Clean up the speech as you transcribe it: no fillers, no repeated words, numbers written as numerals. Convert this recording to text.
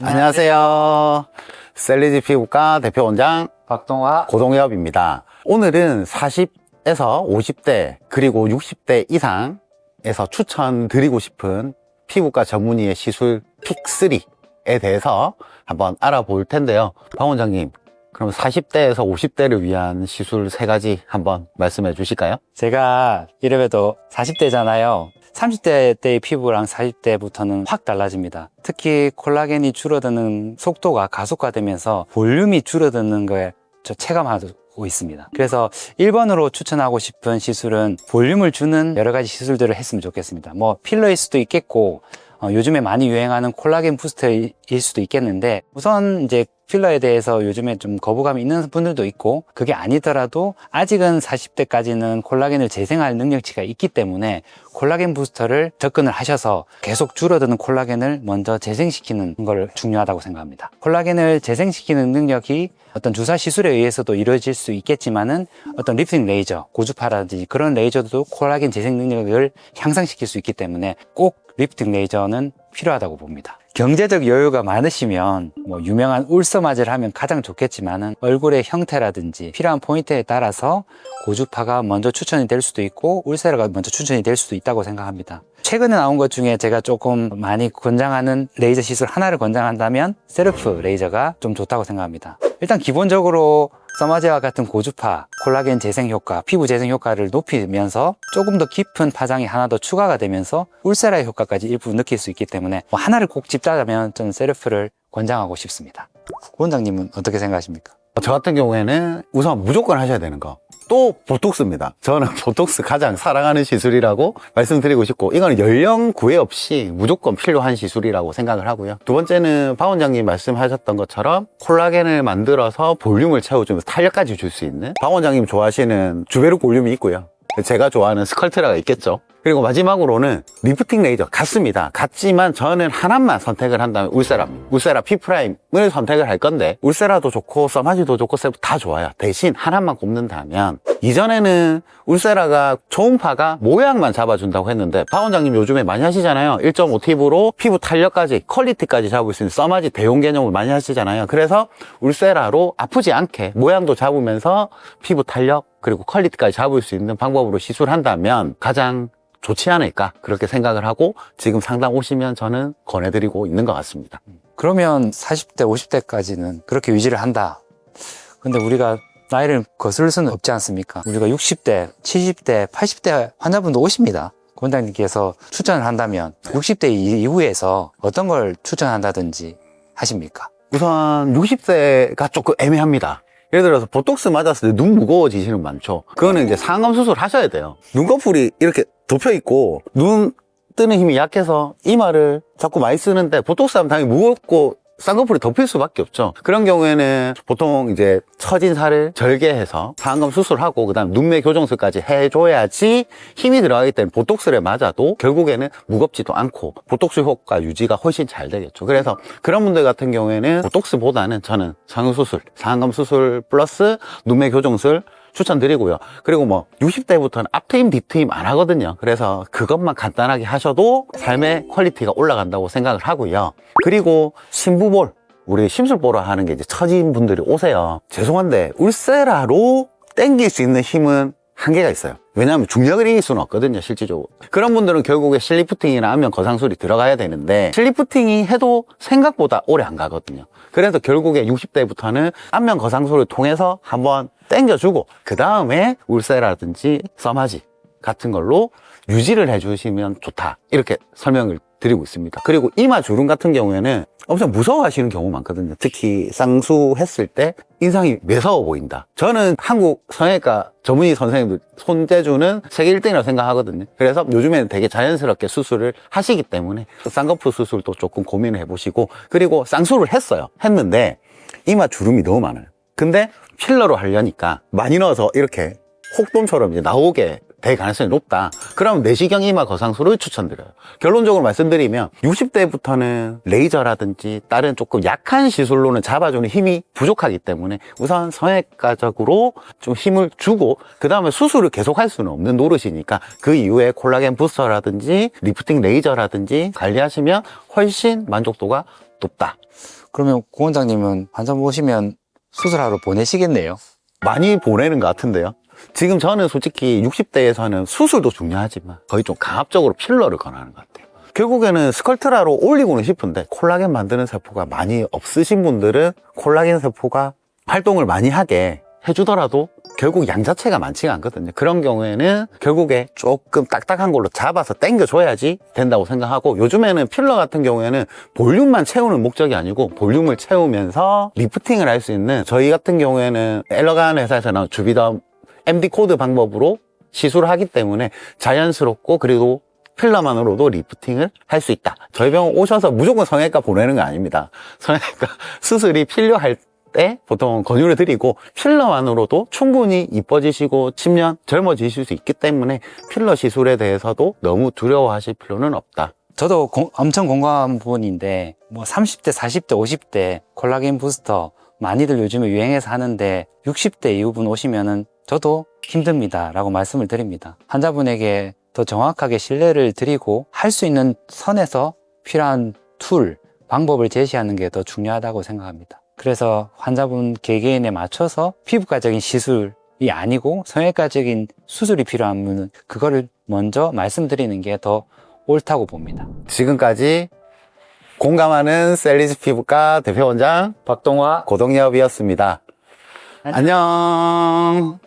안녕하세요. 셀리지 피부과 대표 원장 박동화 고동엽입니다. 오늘은 40에서 50대 그리고 60대 이상에서 추천드리고 싶은 피부과 전문의의 시술 픽3에 대해서 한번 알아볼 텐데요. 박 원장님, 그럼 40대에서 50대를 위한 시술 3가지 한번 말씀해 주실까요? 제가 이래봬도 40대잖아요. 30대 때의 피부랑 40대부터는 확 달라집니다. 특히 콜라겐이 줄어드는 속도가 가속화되면서 볼륨이 줄어드는 걸 저 체감하고 있습니다. 그래서 1번으로 추천하고 싶은 시술은 볼륨을 주는 여러 가지 시술들을 했으면 좋겠습니다. 뭐 필러일 수도 있겠고 요즘에 많이 유행하는 콜라겐 부스터일 수도 있겠는데, 우선 이제 필러에 대해서 요즘에 좀 거부감이 있는 분들도 있고, 그게 아니더라도 아직은 40대까지는 콜라겐을 재생할 능력치가 있기 때문에 콜라겐 부스터를 접근을 하셔서 계속 줄어드는 콜라겐을 먼저 재생시키는 걸 중요하다고 생각합니다. 콜라겐을 재생시키는 능력이 어떤 주사 시술에 의해서도 이루어질 수 있겠지만은, 어떤 리프팅 레이저, 고주파라든지 그런 레이저도 콜라겐 재생 능력을 향상시킬 수 있기 때문에 꼭 리프팅 레이저는 필요하다고 봅니다. 경제적 여유가 많으시면 뭐 유명한 울서마제를 하면 가장 좋겠지만은, 얼굴의 형태라든지 필요한 포인트에 따라서 고주파가 먼저 추천이 될 수도 있고 울세라가 먼저 추천이 될 수도 있다고 생각합니다. 최근에 나온 것 중에 제가 조금 많이 권장하는 레이저 시술 하나를 권장한다면 셀프 레이저가 좀 좋다고 생각합니다. 일단 기본적으로 써마제와 같은 고주파, 콜라겐 재생 효과, 피부 재생 효과를 높이면서 조금 더 깊은 파장이 하나 더 추가가 되면서 울세라의 효과까지 일부 느낄 수 있기 때문에 하나를 꼭 집자자면 저는 셀프를 권장하고 싶습니다. 원장님은 어떻게 생각하십니까? 저 같은 경우에는 우선 무조건 하셔야 되는 거, 또 보톡스입니다. 저는 보톡스 가장 사랑하는 시술이라고 말씀드리고 싶고, 이거는 연령 구애 없이 무조건 필요한 시술이라고 생각을 하고요. 두 번째는 박 원장님 말씀하셨던 것처럼 콜라겐을 만들어서 볼륨을 채워주면서 탄력까지 줄 수 있는, 박 원장님 좋아하시는 주베르 볼륨이 있고요, 제가 좋아하는 스컬트라가 있겠죠. 그리고 마지막으로는 리프팅 레이저 같습니다. 같지만 저는 하나만 선택을 한다면 울세라입니다. 울세라 P'을 선택을 할 건데, 울세라도 좋고 써마지도 좋고 셀프 다 좋아요. 대신 하나만 꼽는다면, 이전에는 울세라가 초음파가 모양만 잡아준다고 했는데, 박 원장님 요즘에 많이 하시잖아요. 1.5팁으로 피부 탄력까지, 퀄리티까지 잡을 수 있는 써마지 대용 개념을 많이 하시잖아요. 그래서 울세라로 아프지 않게 모양도 잡으면서 피부 탄력 그리고 퀄리티까지 잡을 수 있는 방법으로 시술한다면 가장 좋지 않을까, 그렇게 생각을 하고 지금 상담 오시면 저는 권해드리고 있는 것 같습니다. 그러면 40대, 50대까지는 그렇게 유지를 한다. 근데 우리가 나이를 거슬 수는 없지 않습니까? 우리가 60대, 70대, 80대 환자분도 오십니다. 원장님께서 추천을 한다면 60대 이후에서 어떤 걸 추천한다든지 하십니까? 우선 60대가 조금 애매합니다. 예를 들어서 보톡스 맞았을 때 눈 무거워지시는 분 많죠. 그거는 이제 상암 수술 하셔야 돼요. 눈꺼풀이 이렇게 덮여 있고 눈 뜨는 힘이 약해서 이마를 자꾸 많이 쓰는데, 보톡스 하면 당연히 무겁고 쌍꺼풀이 덮일 수밖에 없죠. 그런 경우에는 보통 이제 처진 살을 절개해서 상안검 수술하고 그다음 눈매 교정술까지 해줘야지 힘이 들어가기 때문에 보톡스를 맞아도 결국에는 무겁지도 않고 보톡스 효과 유지가 훨씬 잘 되겠죠. 그래서 그런 분들 같은 경우에는 보톡스보다는 저는 성형수술, 상안검 수술 플러스 눈매 교정술 추천드리고요. 그리고 뭐 60대부터는 앞트임 뒤트임 안 하거든요. 그래서 그것만 간단하게 하셔도 삶의 퀄리티가 올라간다고 생각을 하고요. 그리고 심부볼, 우리 심술 보러 하는 게 이제 처진 분들이 오세요. 죄송한데 울세라로 땡길 수 있는 힘은 한계가 있어요. 왜냐하면 중력을 이길 수는 없거든요, 실질적으로. 그런 분들은 결국에 실리프팅이나 안면 거상술이 들어가야 되는데, 실리프팅이 해도 생각보다 오래 안 가거든요. 그래서 결국에 60대부터는 안면 거상술을 통해서 한번 땡겨주고 그 다음에 울세라든지 써마지 같은 걸로 유지를 해주시면 좋다, 이렇게 설명을 드리고 있습니다. 그리고 이마 주름 같은 경우에는 엄청 무서워하시는 경우 많거든요. 특히 쌍수했을 때 인상이 매서워 보인다. 저는 한국 성형외과 전문의 선생님들 손재주는 세계 1등이라고 생각하거든요. 그래서 요즘에는 되게 자연스럽게 수술을 하시기 때문에 쌍꺼풀 수술도 조금 고민을 해보시고, 그리고 쌍수를 했는데 이마 주름이 너무 많아요. 근데 필러로 하려니까 많이 넣어서 이렇게 혹돈처럼 이제 나오게 될 가능성이 높다. 그럼 내시경 이마 거상술을 추천드려요. 결론적으로 말씀드리면 60대부터는 레이저라든지 다른 조금 약한 시술로는 잡아주는 힘이 부족하기 때문에 우선 성형외과적으로 좀 힘을 주고 그 다음에 수술을 계속 할 수는 없는 노릇이니까 그 이후에 콜라겐 부스터라든지 리프팅 레이저라든지 관리하시면 훨씬 만족도가 높다. 그러면 고 원장님은 환자 보시면 수술하러 보내시겠네요. 많이 보내는 것 같은데요. 지금 저는 솔직히 60대에서는 수술도 중요하지만 거의 좀 강압적으로 필러를 권하는 것 같아요. 결국에는 스컬트라로 올리고는 싶은데 콜라겐 만드는 세포가 많이 없으신 분들은 콜라겐 세포가 활동을 많이 하게 해주더라도 결국 양 자체가 많지가 않거든요. 그런 경우에는 결국에 조금 딱딱한 걸로 잡아서 당겨줘야지 된다고 생각하고, 요즘에는 필러 같은 경우에는 볼륨만 채우는 목적이 아니고 볼륨을 채우면서 리프팅을 할 수 있는, 저희 같은 경우에는 엘러간 회사에서 나온 주비덤 MD 코드 방법으로 시술을 하기 때문에 자연스럽고 그리고 필러만으로도 리프팅을 할 수 있다. 저희 병원 오셔서 무조건 성형외과 보내는 거 아닙니다. 성형외과 수술이 필요할 때 보통 권유를 드리고, 필러만으로도 충분히 이뻐지시고 치면 젊어지실 수 있기 때문에 필러 시술에 대해서도 너무 두려워하실 필요는 없다. 저도 엄청 공감한 부분인데, 뭐 30대, 40대, 50대 콜라겐 부스터 많이들 요즘에 유행해서 하는데 60대 이후분 오시면은 저도 힘듭니다 라고 말씀을 드립니다. 환자분에게 더 정확하게 신뢰를 드리고 할 수 있는 선에서 필요한 툴, 방법을 제시하는 게 더 중요하다고 생각합니다. 그래서 환자분 개개인에 맞춰서 피부과적인 시술이 아니고 성형외과적인 수술이 필요한 분은 그거를 먼저 말씀드리는 게 더 옳다고 봅니다. 지금까지 공감하는 셀리즈 피부과 대표원장 박동화 고동엽이었습니다. 안녕.